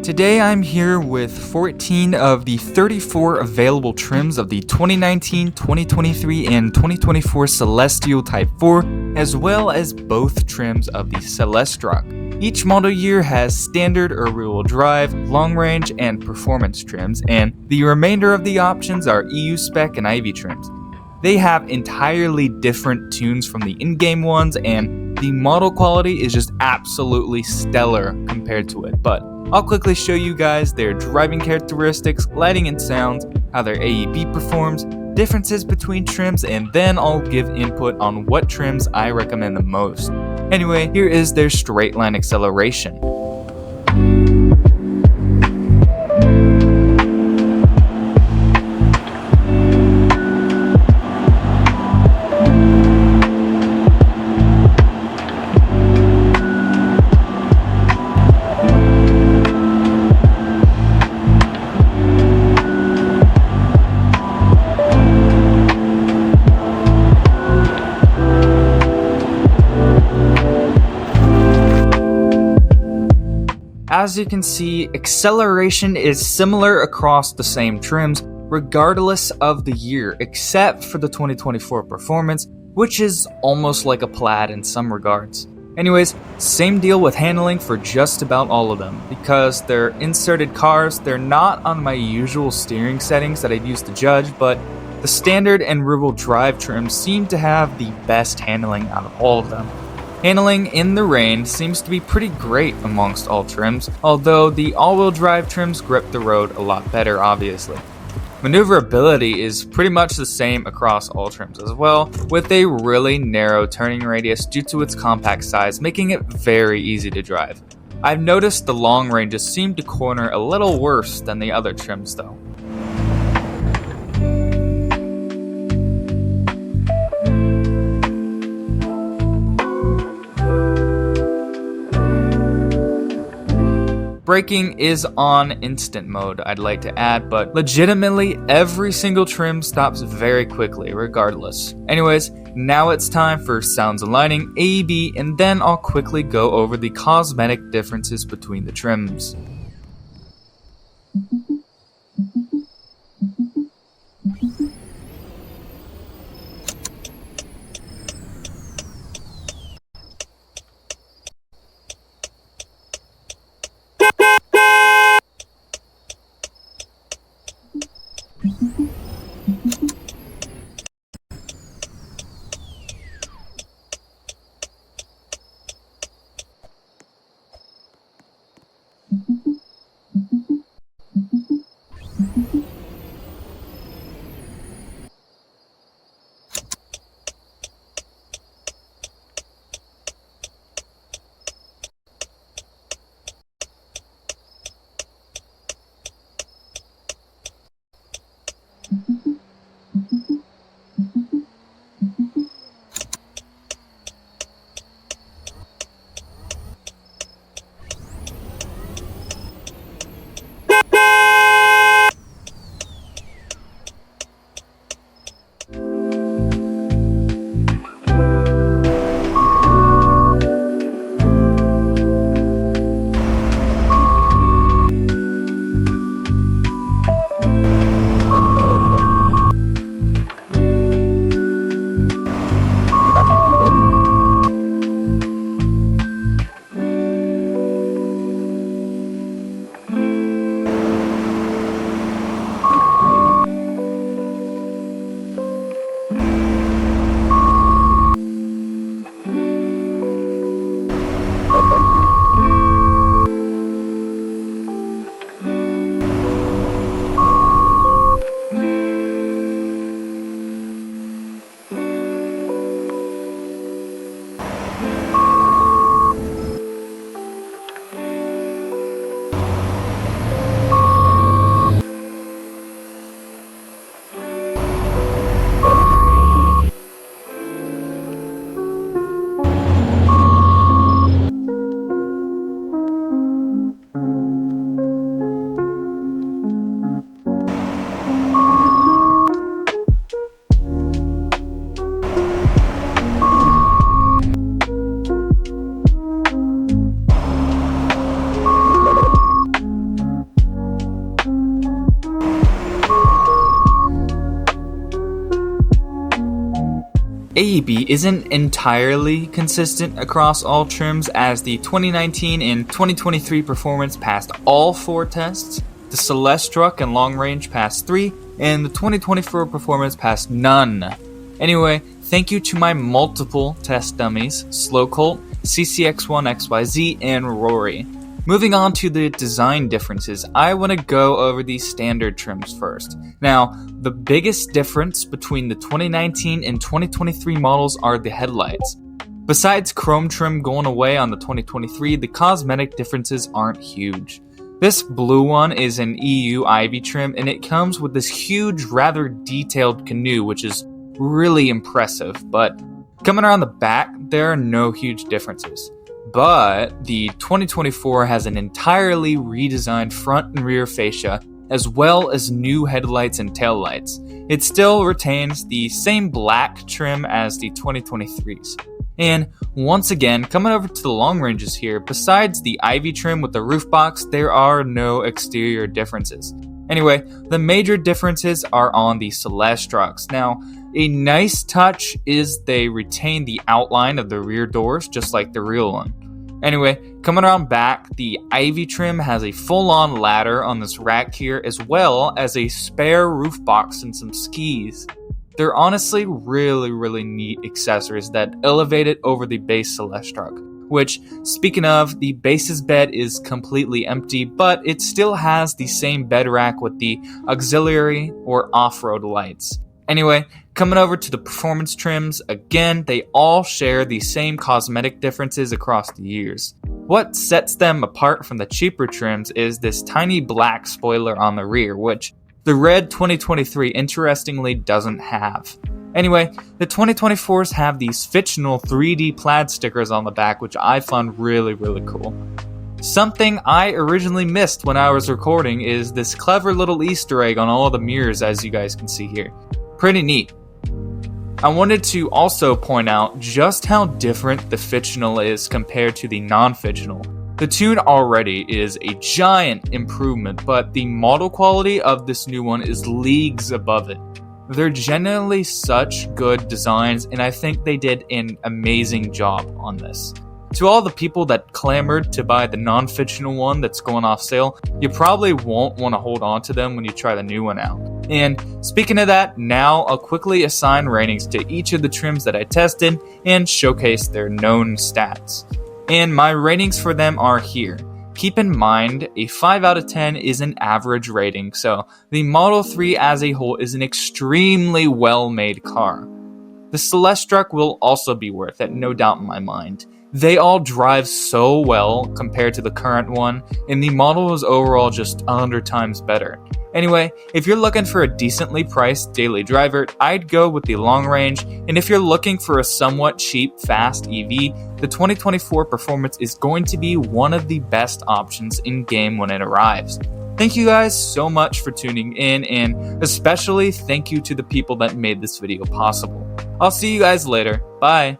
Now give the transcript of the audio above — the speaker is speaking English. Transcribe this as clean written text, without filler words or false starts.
Today I'm here with 14 of the 34 available trims of the 2019, 2023, and 2024 Celestial Type 4, as well as both trims of the Celestruck. Each model year has standard or rear-wheel drive, long range, and performance trims, and the remainder of the options are EU spec and Ivy trims. They have entirely different tunes from the in-game ones, and the model quality is just absolutely stellar compared to it, but I'll quickly show you guys their driving characteristics, lighting and sounds, how their AEB performs, differences between trims, and then I'll give input on what trims I recommend the most. Anyway, here is their straight line acceleration. As you can see, acceleration is similar across the same trims, regardless of the year, except for the 2024 performance, which is almost like a plaid in some regards. Anyways, same deal with handling for just about all of them. Because they're inserted cars, they're not on my usual steering settings that I'd use to judge, but the standard and rear-wheel drive trims seem to have the best handling out of all of them. Handling in the rain seems to be pretty great amongst all trims, although the all-wheel drive trims grip the road a lot better, obviously. Maneuverability is pretty much the same across all trims as well, with a really narrow turning radius due to its compact size, making it very easy to drive. I've noticed the long ranges seem to corner a little worse than the other trims though. Braking is on instant mode, I'd like to add, but legitimately every single trim stops very quickly regardless. Anyways, now it's time for sounds and lighting, AEB, and then I'll quickly go over the cosmetic differences between the trims. AEB isn't entirely consistent across all trims, as the 2019 and 2023 performance passed all 4 tests, the Celestruck and long range passed 3, and the 2024 performance passed none. Anyway, thank you to my multiple test dummies, Slowcolt, CCX1XYZ, and Rory. Moving on to the design differences, I want to go over the standard trims first. Now, the biggest difference between the 2019 and 2023 models are the headlights. Besides chrome trim going away on the 2023, the cosmetic differences aren't huge. This blue one is an EU Ivy trim, and it comes with this huge, rather detailed canoe, which is really impressive, but coming around the back, there are no huge differences. But the 2024 has an entirely redesigned front and rear fascia, as well as new headlights and taillights. It still retains the same black trim as the 2023s. And once again, coming over to the long ranges here, besides the Ivy trim with the roof box, there are no exterior differences. Anyway, the major differences are on the Celestrucks. Now, a nice touch is they retain the outline of the rear doors, just like the real one. Anyway, coming around back, the Ivy trim has a full-on ladder on this rack here, as well as a spare roof box and some skis. They're honestly really neat accessories that elevate it over the base Celestruck. Which, speaking of, the base's bed is completely empty, but it still has the same bed rack with the auxiliary or off-road lights. Anyway, coming over to the performance trims, again, they all share the same cosmetic differences across the years. What sets them apart from the cheaper trims is this tiny black spoiler on the rear, which the red 2023 interestingly doesn't have. Anyway, the 2024s have these fictional 3D plaid stickers on the back, which I found really cool. Something I originally missed when I was recording is this clever little Easter egg on all the mirrors, as you guys can see here. Pretty neat. I wanted to also point out just how different the fictional is compared to the non-fictional. The tune already is a giant improvement, but the model quality of this new one is leagues above it. They're genuinely such good designs, and I think they did an amazing job on this. To all the people that clamored to buy the non-fictional one that's going off sale, you probably won't want to hold on to them when you try the new one out. And speaking of that, now I'll quickly assign ratings to each of the trims that I tested and showcase their known stats. And my ratings for them are here. Keep in mind, a 5 out of 10 is an average rating, so the Model 3 as a whole is an extremely well-made car. The Celestruck will also be worth it, no doubt in my mind. They all drive so well compared to the current one, and the model is overall just 100 times better. Anyway, if you're looking for a decently priced daily driver, I'd go with the long range, and if you're looking for a somewhat cheap, fast EV, the 2024 performance is going to be one of the best options in-game when it arrives. Thank you guys so much for tuning in, and especially thank you to the people that made this video possible. I'll see you guys later. Bye!